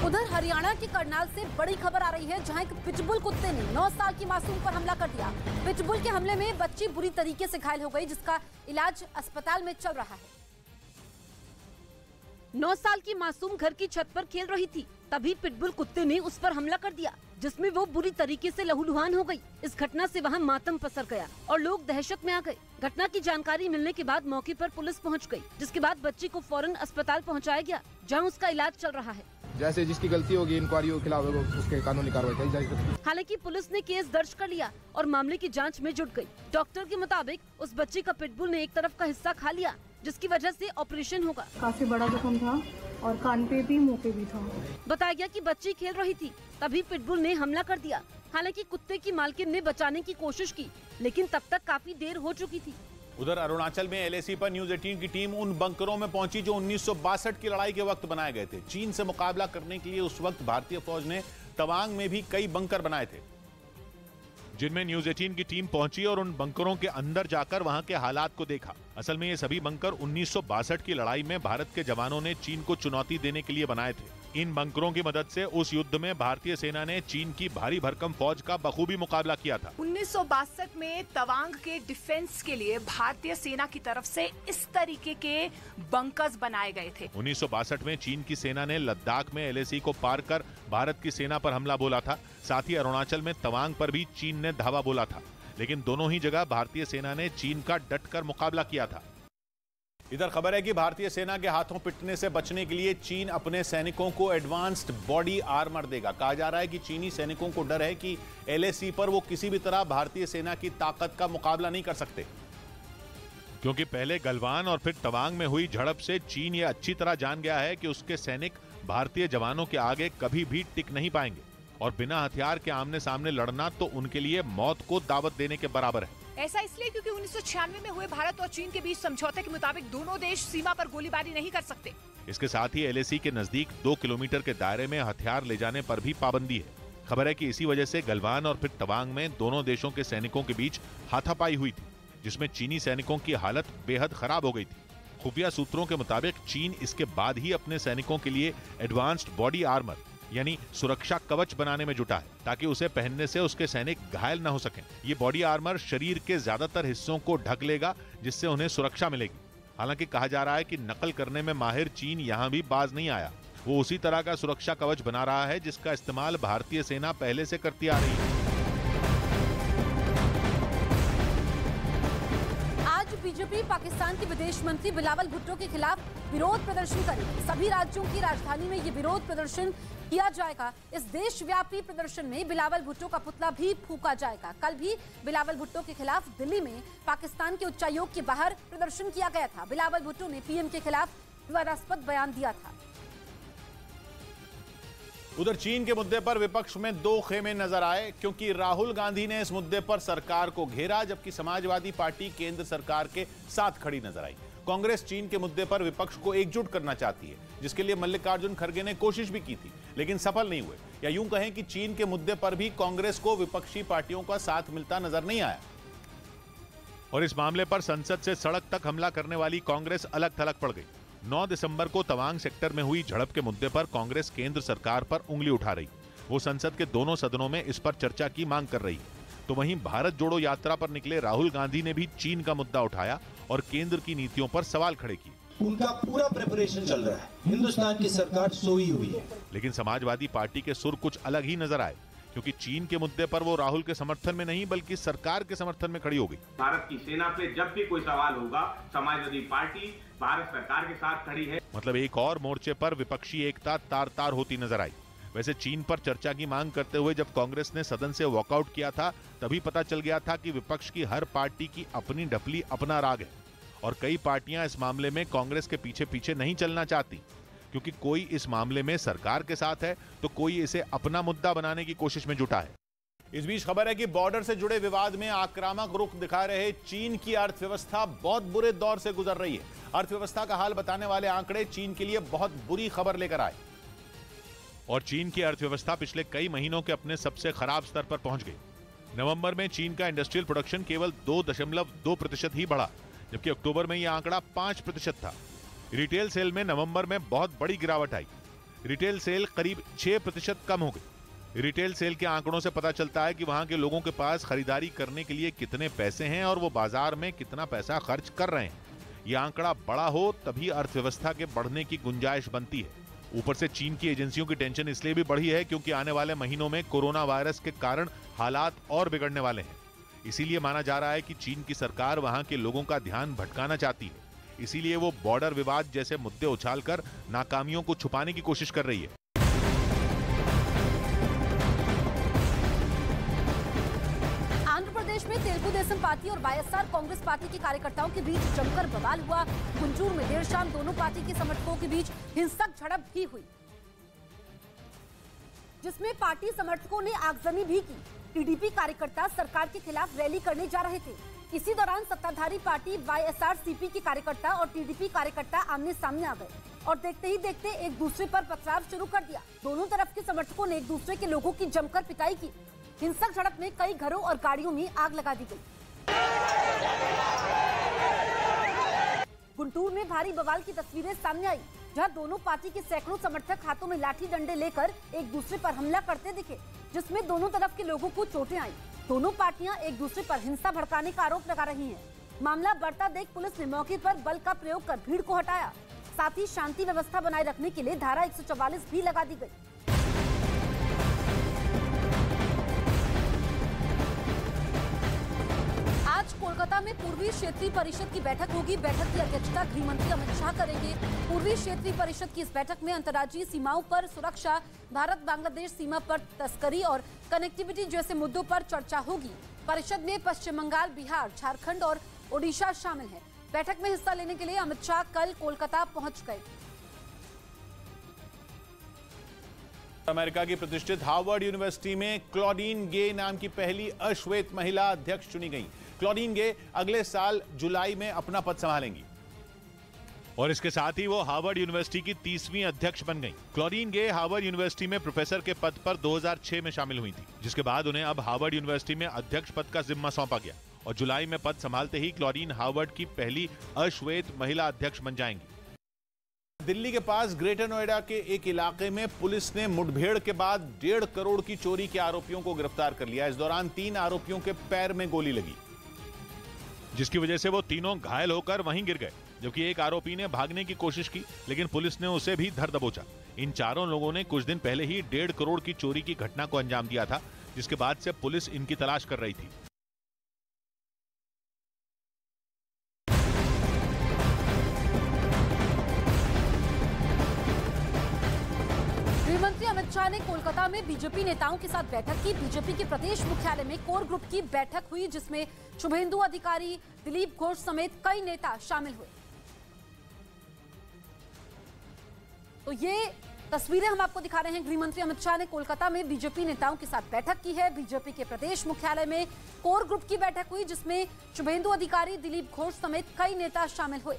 उधर हरियाणा के करनाल से बड़ी खबर आ रही है, जहां एक पिटबुल कुत्ते ने 9 साल की मासूम पर हमला कर दिया। पिटबुल के हमले में बच्ची बुरी तरीके से घायल हो गई, जिसका इलाज अस्पताल में चल रहा है। 9 साल की मासूम घर की छत पर खेल रही थी, तभी पिटबुल कुत्ते ने उस पर हमला कर दिया, जिसमें वो बुरी तरीके से लहूलुहान हो गई। इस घटना से वहां मातम पसर गया और लोग दहशत में आ गए। घटना की जानकारी मिलने के बाद मौके पर पुलिस पहुंच गई, जिसके बाद बच्ची को फौरन अस्पताल पहुंचाया गया, जहां उसका इलाज चल रहा है। जैसे जिसकी गलती होगी इंक्वायरी के खिलाफ उसके कानूनी कार्रवाई की जाएगी। हालांकि पुलिस ने केस दर्ज कर लिया और मामले की जांच में जुट गई। डॉक्टर के मुताबिक उस बच्ची का पिटबुल ने एक तरफ का हिस्सा खा लिया, जिसकी वजह से ऑपरेशन होगा। काफी बड़ा जख्म था और कान पे भी मुंह पे भी था। बताया गया कि बच्ची खेल रही थी, तभी पिटबुल ने हमला कर दिया। हालांकि कुत्ते की मालकिन ने बचाने की कोशिश की, लेकिन तब तक काफी देर हो चुकी थी। उधर अरुणाचल में एलएसी पर न्यूज 18 की टीम उन बंकरों में पहुंची जो 1962 की लड़ाई के वक्त बनाए गए थे। चीन से मुकाबला करने के लिए उस वक्त भारतीय फौज ने तवांग में भी कई बंकर बनाए थे, जिनमें न्यूज 18 की टीम पहुंची और उन बंकरों के अंदर जाकर वहां के हालात को देखा। असल में ये सभी बंकर 1962 की लड़ाई में भारत के जवानों ने चीन को चुनौती देने के लिए बनाए थे। इन बंकरों की मदद से उस युद्ध में भारतीय सेना ने चीन की भारी भरकम फौज का बखूबी मुकाबला किया था। 1962 में तवांग के डिफेंस के लिए भारतीय सेना की तरफ से इस तरीके के बंकर्स बनाए गए थे। 1962 में चीन की सेना ने लद्दाख में एलएसी को पार कर भारत की सेना पर हमला बोला था। साथ ही अरुणाचल में तवांग पर भी चीन ने धावा बोला था, लेकिन दोनों ही जगह भारतीय सेना ने चीन का डटकर मुकाबला किया था। इधर खबर है कि भारतीय सेना के हाथों पिटने से बचने के लिए चीन अपने सैनिकों को एडवांस्ड बॉडी आर्मर देगा। कहा जा रहा है कि चीनी सैनिकों को डर है कि एलएसी पर वो किसी भी तरह भारतीय सेना की ताकत का मुकाबला नहीं कर सकते, क्योंकि पहले गलवान और फिर तवांग में हुई झड़प से चीन ये अच्छी तरह जान गया है कि उसके सैनिक भारतीय जवानों के आगे कभी भी टिक नहीं पाएंगे और बिना हथियार के आमने सामने लड़ना तो उनके लिए मौत को दावत देने के बराबर है। ऐसा इसलिए क्योंकि 1996 में हुए भारत और चीन के बीच समझौते के मुताबिक दोनों देश सीमा पर गोलीबारी नहीं कर सकते। इसके साथ ही एलएसी के नजदीक 2 किलोमीटर के दायरे में हथियार ले जाने पर भी पाबंदी है। खबर है कि इसी वजह से गलवान और फिर तवांग में दोनों देशों के सैनिकों के बीच हाथापाई हुई थी, जिसमें चीनी सैनिकों की हालत बेहद खराब हो गई थी। खुफिया सूत्रों के मुताबिक चीन इसके बाद ही अपने सैनिकों के लिए एडवांस्ड बॉडी आर्मर यानी सुरक्षा कवच बनाने में जुटा है, ताकि उसे पहनने से उसके सैनिक घायल न हो सकें। ये बॉडी आर्मर शरीर के ज्यादातर हिस्सों को ढक लेगा, जिससे उन्हें सुरक्षा मिलेगी। हालांकि कहा जा रहा है कि नकल करने में माहिर चीन यहां भी बाज नहीं आया। वो उसी तरह का सुरक्षा कवच बना रहा है जिसका इस्तेमाल भारतीय सेना पहले से करती आ रही है। बीजेपी पाकिस्तान के विदेश मंत्री बिलावल भुट्टो के खिलाफ विरोध प्रदर्शन करेगी। सभी राज्यों की राजधानी में ये विरोध प्रदर्शन किया जाएगा। इस देशव्यापी प्रदर्शन में बिलावल भुट्टो का पुतला भी फूंका जाएगा। कल भी बिलावल भुट्टो के खिलाफ दिल्ली में पाकिस्तान के उच्चायोग के बाहर प्रदर्शन किया गया था। बिलावल भुट्टो ने पीएम के खिलाफ विवादास्पद बयान दिया था। उधर चीन के मुद्दे पर विपक्ष में 2 खेमे नजर आए, क्योंकि राहुल गांधी ने इस मुद्दे पर सरकार को घेरा, जबकि समाजवादी पार्टी केंद्र सरकार के साथ खड़ी नजर आई। कांग्रेस चीन के मुद्दे पर विपक्ष को एकजुट करना चाहती है, जिसके लिए मल्लिकार्जुन खड़गे ने कोशिश भी की थी, लेकिन सफल नहीं हुए। या यूं कहें कि चीन के मुद्दे पर भी कांग्रेस को विपक्षी पार्टियों का साथ मिलता नजर नहीं आया और इस मामले पर संसद से सड़क तक हमला करने वाली कांग्रेस अलग थलग पड़ गई। 9 दिसंबर को तवांग सेक्टर में हुई झड़प के मुद्दे पर कांग्रेस केंद्र सरकार पर उंगली उठा रही। वो संसद के दोनों सदनों में इस पर चर्चा की मांग कर रही है। तो वहीं भारत जोड़ो यात्रा पर निकले राहुल गांधी ने भी चीन का मुद्दा उठाया और केंद्र की नीतियों पर सवाल खड़े किए। उनका पूरा प्रिपरेशन चल रहा है, हिंदुस्तान की सरकार सोई हुई है। लेकिन समाजवादी पार्टी के सुर कुछ अलग ही नजर आए, क्योंकि चीन के मुद्दे पर वो राहुल के समर्थन में नहीं बल्कि सरकार के समर्थन में खड़ी हो गई। भारत की सेना पे जब भी कोई सवाल होगा, समाजवादी पार्टी भारत सरकार के साथ खड़ी है। मतलब एक और मोर्चे पर विपक्षी एकता तार तार होती नजर आई। वैसे चीन पर चर्चा की मांग करते हुए जब कांग्रेस ने सदन से वॉकआउट किया था, तभी पता चल गया था कि विपक्ष की हर पार्टी की अपनी डफली अपना राग है और कई पार्टियां इस मामले में कांग्रेस के पीछे पीछे नहीं चलना चाहती, क्योंकि कोई इस मामले में सरकार के साथ है तो कोई इसे अपना मुद्दा बनाने की कोशिश में जुटा है। इस बीच खबर है कि बॉर्डर से जुड़े विवाद में आक्रामक रुख दिखा रहे चीन की अर्थव्यवस्था बहुत बुरे दौर से गुजर रही है। अर्थव्यवस्था का हाल बताने वाले आंकड़े चीन के लिए बहुत बुरी खबर लेकर आए और चीन की अर्थव्यवस्था पिछले कई महीनों के अपने सबसे खराब स्तर पर पहुंच गई। नवंबर में चीन का इंडस्ट्रियल प्रोडक्शन केवल 2.2% ही बढ़ा, जबकि अक्टूबर में यह आंकड़ा 5% था। रिटेल सेल में नवंबर में बहुत बड़ी गिरावट आई। रिटेल सेल करीब 6% कम हो गई। रिटेल सेल के आंकड़ों से पता चलता है कि वहां के लोगों के पास खरीदारी करने के लिए कितने पैसे हैं और वो बाजार में कितना पैसा खर्च कर रहे हैं। ये आंकड़ा बड़ा हो तभी अर्थव्यवस्था के बढ़ने की गुंजाइश बनती है। ऊपर से चीन की एजेंसियों की टेंशन इसलिए भी बढ़ी है क्योंकि आने वाले महीनों में कोरोना वायरस के कारण हालात और बिगड़ने वाले हैं। इसीलिए माना जा रहा है कि चीन की सरकार वहां के लोगों का ध्यान भटकाना चाहती है। इसीलिए वो बॉर्डर विवाद जैसे मुद्दे उछालकर नाकामियों को छुपाने की कोशिश कर रही है। आंध्र प्रदेश में तेलुगु देशम पार्टी और वाईएसआर कांग्रेस पार्टी के कार्यकर्ताओं के बीच जमकर बवाल हुआ। गुंटूर में देर शाम दोनों पार्टी के समर्थकों के बीच हिंसक झड़प भी हुई, जिसमें पार्टी समर्थकों ने आगजनी भी की। टीडीपी कार्यकर्ता सरकार के खिलाफ रैली करने जा रहे थे। इसी दौरान सत्ताधारी पार्टी वाईएसआरसीपी के कार्यकर्ता और टीडीपी कार्यकर्ता आमने सामने आ गए और देखते ही देखते एक दूसरे पर पथराव शुरू कर दिया। दोनों तरफ के समर्थकों ने एक दूसरे के लोगों की जमकर पिटाई की। हिंसक झड़प में कई घरों और गाड़ियों में आग लगा दी गई। गुंटूर में भारी बवाल की तस्वीरें सामने आई, जहां दोनों पार्टी के सैकड़ों समर्थक हाथों में लाठी डंडे लेकर एक दूसरे पर हमला करते दिखे, जिसमें दोनों तरफ के लोगों को चोटें आई। दोनों पार्टियां एक दूसरे पर हिंसा भड़काने का आरोप लगा रही हैं। मामला बढ़ता देख पुलिस ने मौके पर बल का प्रयोग कर भीड़ को हटाया। साथ ही शांति व्यवस्था बनाए रखने के लिए धारा 144 भी लगा दी गई। आज कोलकाता में पूर्वी क्षेत्रीय परिषद की बैठक होगी। बैठक की अध्यक्षता गृह मंत्री अमित शाह करेंगे। पूर्वी क्षेत्रीय परिषद की इस बैठक में अंतर्राज्यीय सीमाओं पर सुरक्षा, भारत बांग्लादेश सीमा पर तस्करी और कनेक्टिविटी जैसे मुद्दों पर चर्चा होगी। परिषद में पश्चिम बंगाल, बिहार, झारखंड और ओडिशा शामिल है। बैठक में हिस्सा लेने के लिए अमित शाह कल कोलकाता पहुंच गए। अमेरिका की प्रतिष्ठित हार्वर्ड यूनिवर्सिटी में क्लॉडीन गे नाम की पहली अश्वेत महिला अध्यक्ष चुनी गई। क्लॉडीन गे अगले साल जुलाई में अपना पद संभालेंगी और इसके साथ ही वो हार्वर्ड यूनिवर्सिटी की 30वीं अध्यक्ष बन गई। क्लॉडीन गे हार्वर्ड यूनिवर्सिटी में प्रोफेसर के पद पर 2006 में शामिल हुई थी, जिसके बाद उन्हें अब हार्वर्ड यूनिवर्सिटी में अध्यक्ष पद का जिम्मा सौंपा गया और जुलाई में पद संभालते ही क्लॉडीन हार्वर्ड की पहली अश्वेत महिला अध्यक्ष बन जाएंगी। दिल्ली के पास ग्रेटर नोएडा के एक इलाके में पुलिस ने मुठभेड़ के बाद 1.5 करोड़ की चोरी के आरोपियों को गिरफ्तार कर लिया। इस दौरान 3 आरोपियों के पैर में गोली लगी, जिसकी वजह से वो तीनों घायल होकर वहीं गिर गए, जबकि एक आरोपी ने भागने की कोशिश की, लेकिन पुलिस ने उसे भी धर दबोचा। इन चारों लोगों ने कुछ दिन पहले ही 1.5 करोड़ की चोरी की घटना को अंजाम दिया था, जिसके बाद से पुलिस इनकी तलाश कर रही थी। गृहमंत्री अमित शाह ने कोलकाता में बीजेपी नेताओं के साथ बैठक की। बीजेपी के प्रदेश मुख्यालय में कोर ग्रुप की बैठक हुई, जिसमें शुभेंदु अधिकारी, दिलीप घोष समेत कई नेता शामिल हुए। तो ये तस्वीरें हम आपको दिखा रहे हैं। गृहमंत्री अमित शाह ने कोलकाता में बीजेपी नेताओं के साथ बैठक की है। बीजेपी के प्रदेश मुख्यालय में कोर ग्रुप की बैठक हुई, जिसमें शुभेंदु अधिकारी, दिलीप घोष समेत कई नेता शामिल हुए।